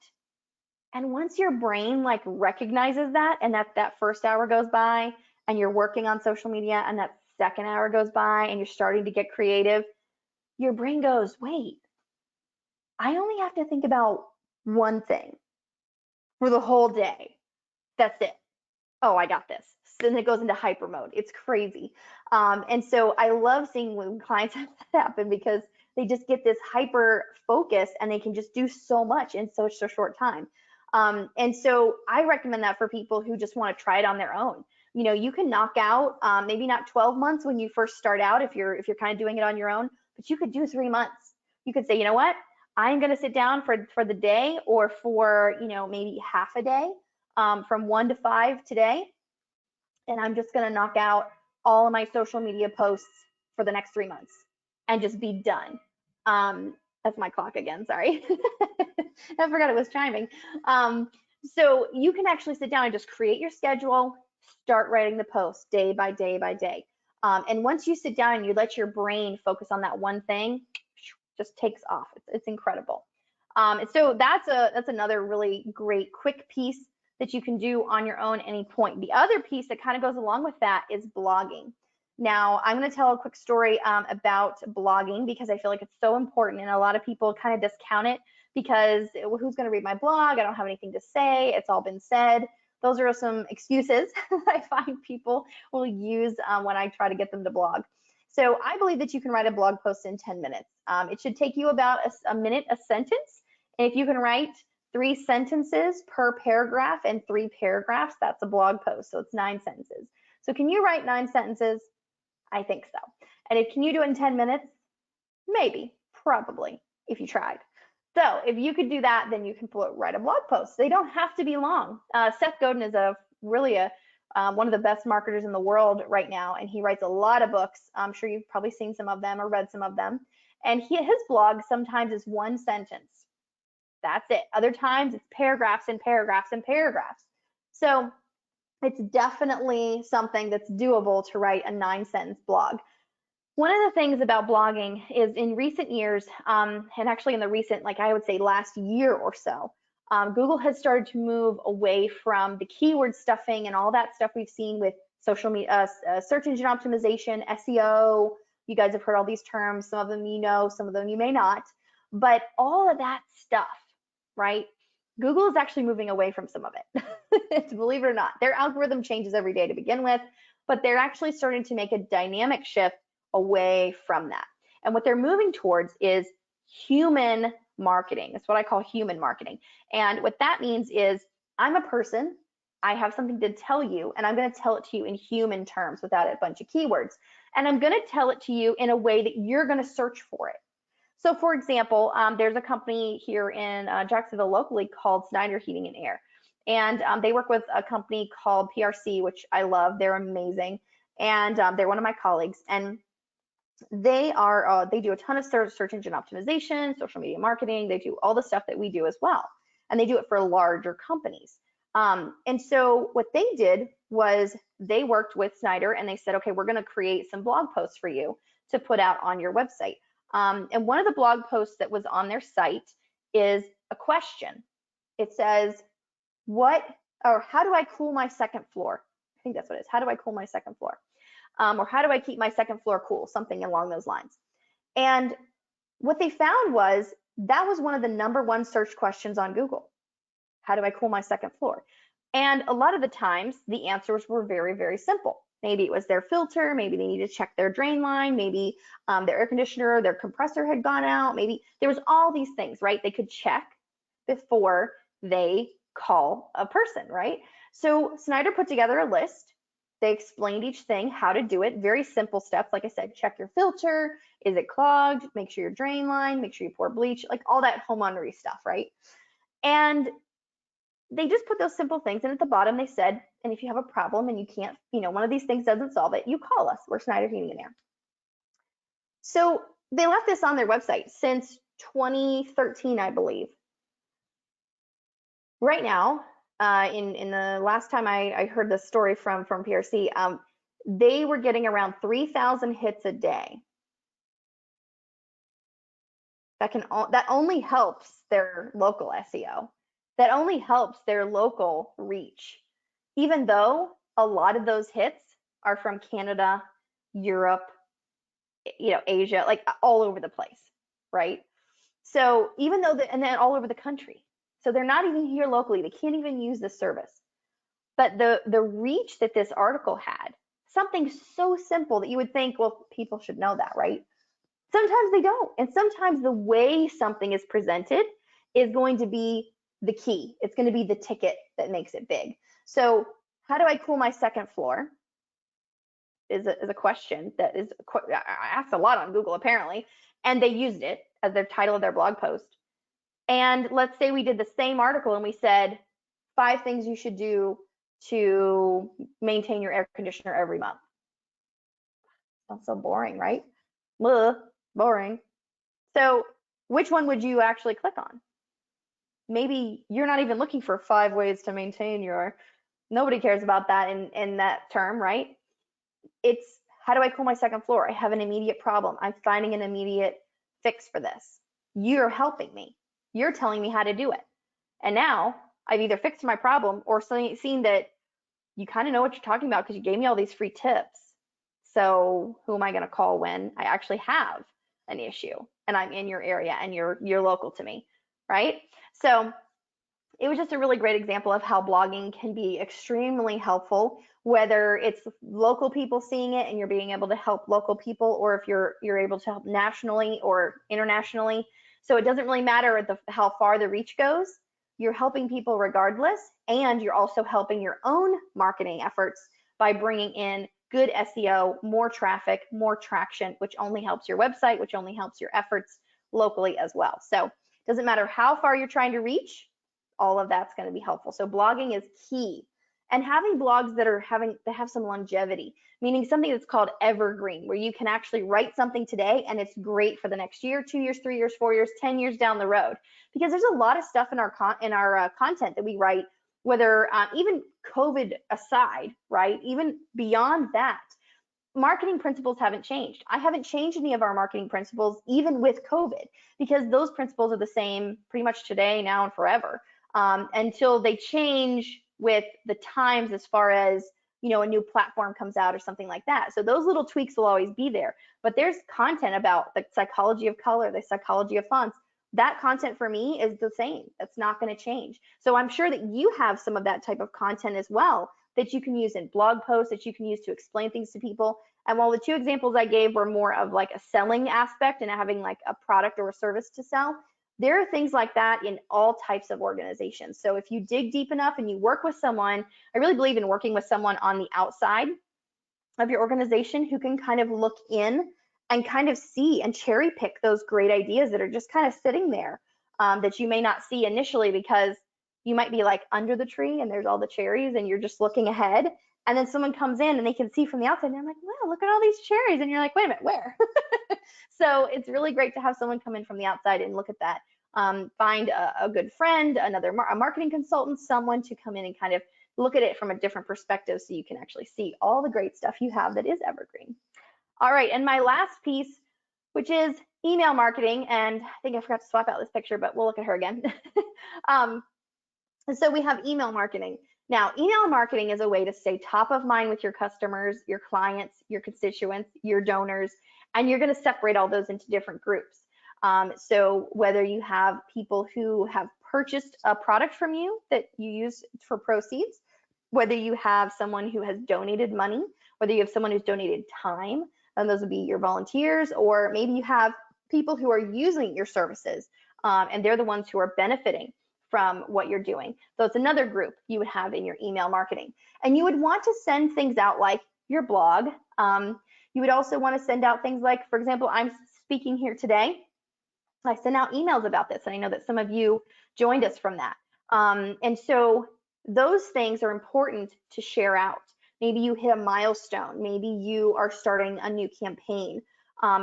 And once your brain like recognizes that, and that first hour goes by and you're working on social media, and that second hour goes by and you're starting to get creative, your brain goes, wait, I only have to think about one thing for the whole day. That's it. Oh, I got this. Then it goes into hyper mode. It's crazy. And so I love seeing when clients have that happen, because they just get this hyper focus and they can just do so much in such a short time. And so I recommend that for people who just want to try it on their own. You can knock out maybe not 12 months when you first start out if you're kind of doing it on your own, but you could do 3 months. You could say, you know what, I'm going to sit down for the day, or for maybe half a day, from 1 to 5 today, and I'm just going to knock out all of my social media posts for the next 3 months and just be done. That's my clock again, sorry. I forgot it was chiming. So you can actually sit down and just create your schedule, start writing the post day by day by day. And once you sit down and you let your brain focus on that one thing, just takes off. It's incredible. And so that's another really great quick piece that you can do on your own at any point. The other piece that kind of goes along with that is blogging. Now, I'm going to tell a quick story about blogging, because I feel like it's so important, and a lot of people kind of discount it because, well, who's going to read my blog? I don't have anything to say. It's all been said. Those are some excuses I find people will use when I try to get them to blog. So I believe that you can write a blog post in 10 minutes. It should take you about a minute a sentence. And if you can write 3 sentences per paragraph and 3 paragraphs, that's a blog post. So it's 9 sentences. So can you write 9 sentences? I think so. And can you do it in 10 minutes? Maybe, probably, if you tried. So if you could do that, then you can write a blog post. They don't have to be long. Seth Godin is really one of the best marketers in the world right now, and he writes a lot of books. I'm sure you've probably seen some of them or read some of them. And his blog sometimes is 1 sentence. That's it. Other times it's paragraphs and paragraphs and paragraphs. So it's definitely something that's doable to write a 9-sentence blog. One of the things about blogging is in recent years, and actually in the recent, like I would say last year or so, Google has started to move away from the keyword stuffing and all that stuff we've seen with social media, search engine optimization, SEO. You guys have heard all these terms. Some of them you know, some of them you may not. But all of that stuff, right? Google is actually moving away from some of it. Believe it or not, their algorithm changes every day to begin with, but they're actually starting to make a dynamic shift away from that. And what they're moving towards is human marketing. That's what I call human marketing. And what that means is I'm a person, I have something to tell you, and I'm going to tell it to you in human terms without a bunch of keywords. And I'm going to tell it to you in a way that you're going to search for it. So for example, there's a company here in Jacksonville locally called Snyder Heating and Air. And they work with a company called PRC, which I love. They're amazing. And they're one of my colleagues. And they do a ton of search engine optimization, social media marketing. They do all the stuff that we do as well. And they do it for larger companies. And so what they did was they worked with Snyder and they said, okay, we're going to create some blog posts for you to put out on your website. And one of the blog posts that was on their site is a question. It says, how do I cool my second floor? I think that's what it is. How do I cool my second floor? Or how do I keep my second floor cool? Something along those lines. And what they found was that was one of the #1 search questions on Google. How do I cool my second floor? And a lot of the times the answers were very, very simple. Maybe it was their filter, maybe they needed to check their drain line, maybe their air conditioner, their compressor had gone out, maybe there was all these things, right? They could check before they call a person, right? So Snyder put together a list. They explained each thing, how to do it, very simple steps. Like I said, check your filter, is it clogged? Make sure your drain line, make sure you pour bleach, like all that homeownery stuff, right? And they just put those simple things, and at the bottom they said, and if you have a problem and you can't, one of these things doesn't solve it, you call us. We're Snyder Heating and Air. So they left this on their website since 2013, I believe. Right now, in the last time I heard this story from PRC, they were getting around 3,000 hits a day. That only helps their local SEO. That only helps their local reach, even though a lot of those hits are from Canada, Europe, Asia, like all over the place, right? So even though and then all over the country. So they're not even here locally. They can't even use this service. But the reach that this article had, something so simple that you would think, well, people should know that, right? Sometimes they don't. And sometimes the way something is presented is going to be the key. It's going to be the ticket that makes it big. So how do I cool my second floor is a question that is asked a lot on Google apparently, and they used it as their title of their blog post. And let's say we did the same article and we said 5 things you should do to maintain your air conditioner every month. Sounds so boring, right? Ugh, boring. So which one would you actually click on? Maybe you're not even looking for 5 ways to maintain nobody cares about that in that term, right? It's how do I cool my second floor? I have an immediate problem. I'm finding an immediate fix for this. You're helping me. You're telling me how to do it. And now I've either fixed my problem or seen that you kind of know what you're talking about because you gave me all these free tips. So who am I going to call when I actually have an issue and I'm in your area and you're local to me, right? So it was just a really great example of how blogging can be extremely helpful, whether it's local people seeing it and you're being able to help local people, or if you're able to help nationally or internationally. So it doesn't really matter how far the reach goes. You're helping people regardless, and you're also helping your own marketing efforts by bringing in good SEO, more traffic, more traction, which only helps your website, which only helps your efforts locally as well. So it doesn't matter how far you're trying to reach, all of that's going to be helpful. So blogging is key. And having blogs that have some longevity, meaning something that's called evergreen, where you can actually write something today and it's great for the next year, 2 years, 3 years, 4 years, 10 years down the road. Because there's a lot of stuff in our content that we write, whether even COVID aside, right? Even beyond that, marketing principles haven't changed. I haven't changed any of our marketing principles, even with COVID, because those principles are the same pretty much today, now, and forever, until they change with the times, as far as, you know, a new platform comes out or something like that. So those little tweaks will always be there. But there's content about the psychology of color, the psychology of fonts. That content for me is the same. That's not going to change. So I'm sure that you have some of that type of content as well that you can use in blog posts, that you can use to explain things to people. And while the two examples I gave were more of like a selling aspect and having like a product or a service to sell, there are things like that in all types of organizations. So if you dig deep enough and you work with someone, I really believe in working with someone on the outside of your organization who can kind of look in and kind of see and cherry pick those great ideas that are just kind of sitting there, that you may not see initially, because you might be like under the tree and there's all the cherries and you're just looking ahead. And then someone comes in and they can see from the outside and they're like, wow, look at all these cherries. And you're like, wait a minute, where? So it's really great to have someone come in from the outside and look at that. Find a good friend, a marketing consultant, someone to come in and kind of look at it from a different perspective so you can actually see all the great stuff you have that is evergreen. All right, and my last piece, which is email marketing, and I think I forgot to swap out this picture, but we'll look at her again. And so we have email marketing. Now, email marketing is a way to stay top of mind with your customers, your clients, your constituents, your donors, and you're going to separate all those into different groups. So whether you have people who have purchased a product from you that you use for proceeds, whether you have someone who has donated money, whether you have someone who's donated time, and those would be your volunteers, or maybe you have people who are using your services, and they're the ones who are benefiting from what you're doing. So it's another group you would have in your email marketing. And you would want to send things out like your blog. You would also want to send out things like, for example, I'm speaking here today. I sent out emails about this, and I know that some of you joined us from that. And so those things are important to share out. Maybe you hit a milestone. Maybe you are starting a new campaign.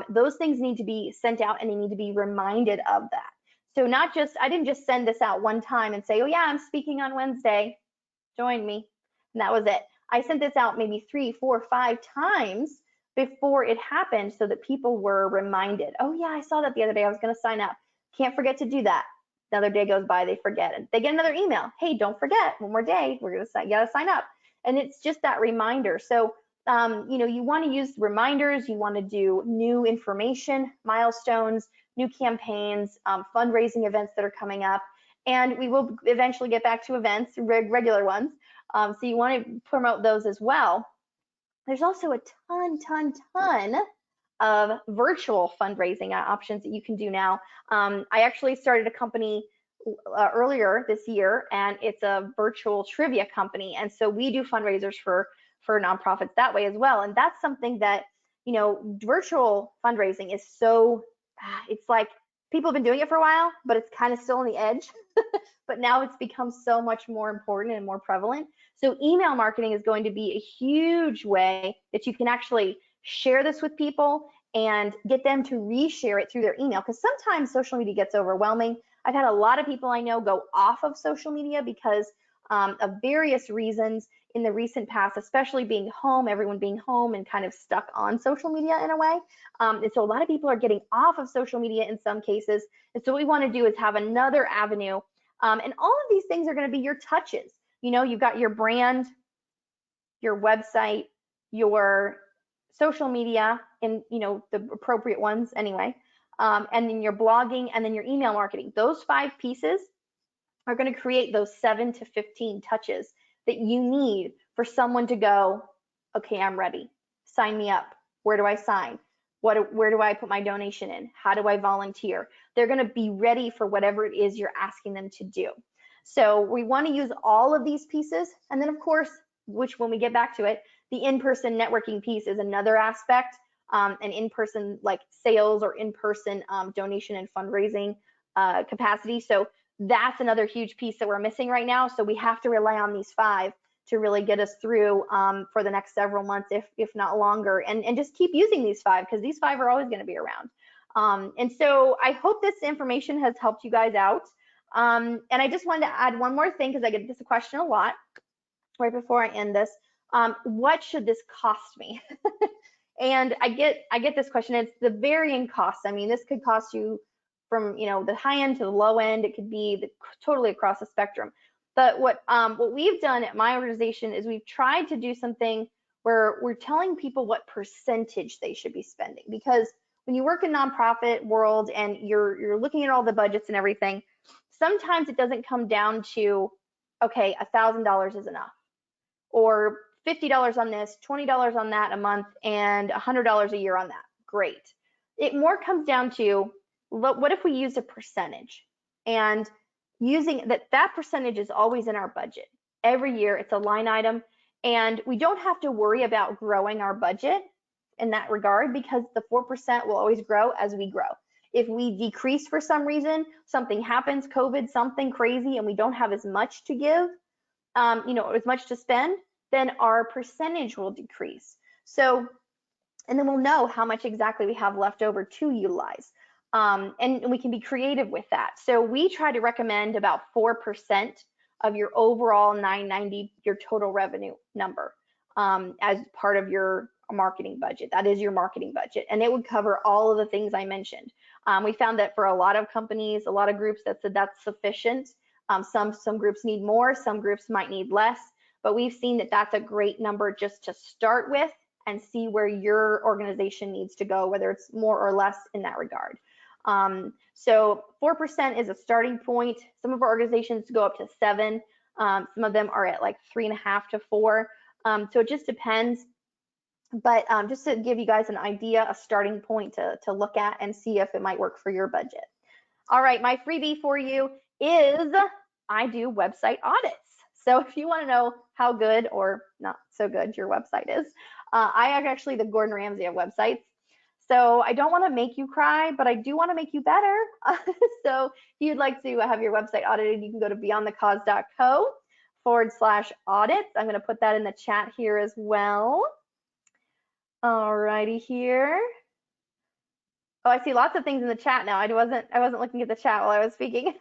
Those things need to be sent out, and they need to be reminded of that. So not just, I didn't just send this out one time and say, oh yeah, I'm speaking on Wednesday, join me, and that was it. I sent this out maybe 3, 4, 5 times before it happened so that people were reminded, oh yeah, I saw that the other day, I was gonna sign up. Can't forget to do that. Another day goes by, they forget, and they get another email. Hey, don't forget, one more day, you gotta sign up. And it's just that reminder. So, you know, you wanna use reminders, you wanna do new information, milestones, new campaigns, fundraising events that are coming up. And we will eventually get back to events, regular ones. So you wanna promote those as well. There's also a ton of virtual fundraising options that you can do now. I actually started a company earlier this year, and it's a virtual trivia company. And so we do fundraisers for nonprofits that way as well. And that's something that, you know, virtual fundraising is so, it's like people have been doing it for a while, but it's kind of still on the edge. But now it's become so much more important and more prevalent. So email marketing is going to be a huge way that you can actually share this with people and get them to reshare it through their email, because sometimes social media gets overwhelming. I've had a lot of people I know go off of social media because of various reasons in the recent past, especially being home, everyone being home and kind of stuck on social media in a way. And so a lot of people are getting off of social media in some cases. And so what we want to do is have another avenue. And all of these things are going to be your touches. You know, you've got your brand, your website, your social media, and, you know, the appropriate ones anyway, and then your blogging, and then your email marketing. Those 5 pieces are going to create those 7 to 15 touches that you need for someone to go, okay, I'm ready. Sign me up. Where do I sign? Where do I put my donation in? How do I volunteer? They're going to be ready for whatever it is you're asking them to do. So we want to use all of these pieces. And then of course, which when we get back to it, the in-person networking piece is another aspect, an in-person like sales or in-person donation and fundraising capacity. So that's another huge piece that we're missing right now. So we have to rely on these 5 to really get us through for the next several months, if not longer, and just keep using these 5 because these 5 are always going to be around. And so I hope this information has helped you guys out. And I just wanted to add one more thing because I get this question a lot right before I end this. What should this cost me? And I get this question. It's the varying costs. I mean, this could cost you from the high end to the low end. It could be totally across the spectrum. But what we've done at my organization is we've tried to do something where we're telling people what percentage they should be spending, because when you work in nonprofit world and you're looking at all the budgets and everything, sometimes it doesn't come down to, okay, $1,000 is enough, or $50 on this, $20 on that a month, and $100 a year on that. Great. It more comes down to, what if we used a percentage? And using that percentage is always in our budget. Every year it's a line item, and we don't have to worry about growing our budget in that regard because the 4% will always grow as we grow. If we decrease for some reason, something happens, COVID, something crazy, and we don't have as much to give, as much to spend, then our percentage will decrease. So, and then we'll know how much exactly we have left over to utilize. And we can be creative with that. So we try to recommend about 4% of your overall $990, your total revenue number, as part of your marketing budget. That is your marketing budget, and it would cover all of the things I mentioned. We found that for a lot of companies, a lot of groups that said that's sufficient. Some groups need more, some groups might need less, but we've seen that that's a great number just to start with and see where your organization needs to go, whether it's more or less in that regard. So 4% is a starting point. Some of our organizations go up to 7. Some of them are at like 3.5 to 4. So it just depends. But just to give you guys an idea, a starting point to look at and see if it might work for your budget. All right, my freebie for you is I do website audits. So if you want to know how good or not so good your website is, I am actually the Gordon Ramsay of websites. So I don't want to make you cry, but I do want to make you better. So if you'd like to have your website audited, you can go to beyondthecause.co/audits. I'm going to put that in the chat here as well. All righty here. Oh, I see lots of things in the chat now. I wasn't looking at the chat while I was speaking.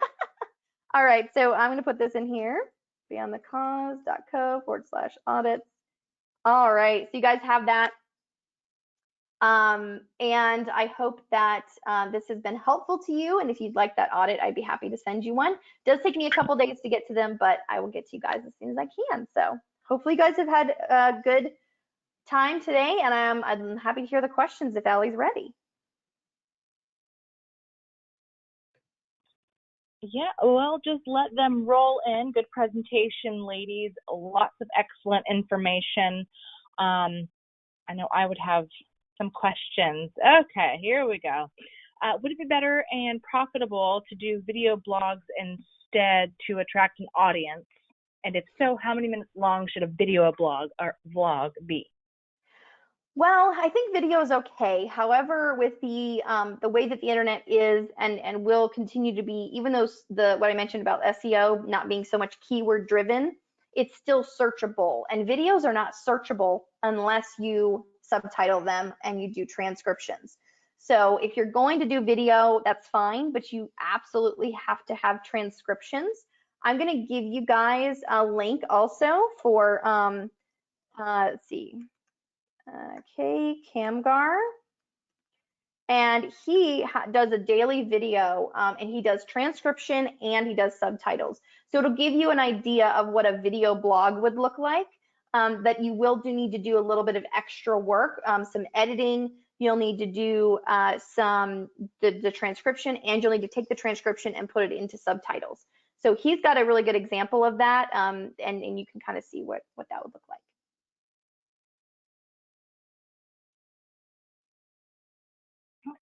All right, so I'm going to put this in here, beyondthecause.co/audits. All right, so you guys have that. And I hope that this has been helpful to you. And if you'd like that audit, I'd be happy to send you one. It does take me a couple days to get to them, but I will get to you guys as soon as I can. So hopefully you guys have had a good time today, and I'm happy to hear the questions if Allie's ready. Yeah, well, just let them roll in. Good presentation, ladies. Lots of excellent information. I know I would have some questions. Okay, here we go. Would it be better and profitable to do video blogs instead to attract an audience? And if so, how many minutes long should a video blog or vlog be? Well, I think video is okay. However, with the way that the internet is and will continue to be, even though what I mentioned about SEO not being so much keyword driven, it's still searchable. And videos are not searchable unless you subtitle them and you do transcriptions. So if you're going to do video, that's fine, but you absolutely have to have transcriptions. I'm going to give you guys a link also for, let's see. Okay, Camgar, and he does a daily video, and he does transcription and he does subtitles. So it'll give you an idea of what a video blog would look like, that you will need to do a little bit of extra work, some editing. You'll need to do the transcription, and you'll need to take the transcription and put it into subtitles. So he's got a really good example of that, and you can kind of see what that would look like.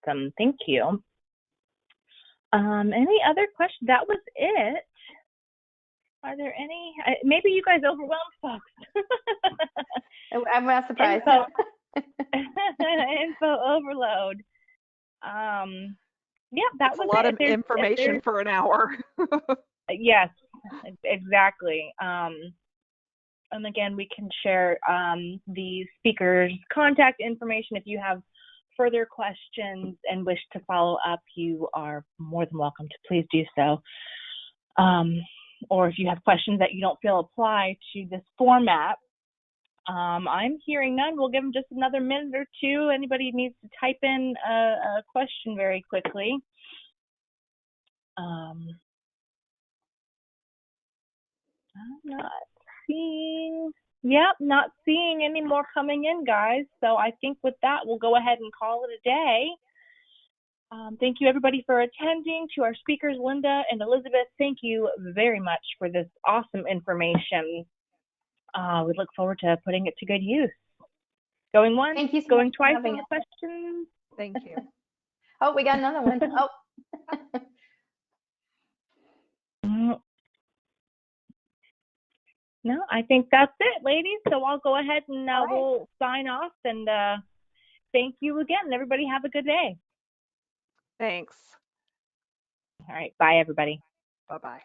Awesome, thank you. Any other questions? That was it. Are there any? Maybe you guys overwhelmed folks. I'm not surprised. Info overload. Yeah, that That's was a lot it. of information for an hour. Yes, exactly. And again, we can share the speaker's contact information. If you have further questions and wish to follow up, you are more than welcome to please do so. Or if you have questions that you don't feel apply to this format, I'm hearing none. We'll give them just another minute or two. Anybody needs to type in a question very quickly. I'm not seeing, not seeing any more coming in, guys. So I think with that, we'll go ahead and call it a day. Thank you, everybody, for attending. To our speakers, Linda and Elizabeth, thank you very much for this awesome information. We look forward to putting it to good use. Going once, Thank you so going much twice for on the questions. Thank you. Oh, we got another one. Oh. No, I think that's it, ladies. So I'll go ahead and All right. we'll sign off. And thank you again. Everybody have a good day. Thanks. All right. Bye, everybody. Bye-bye.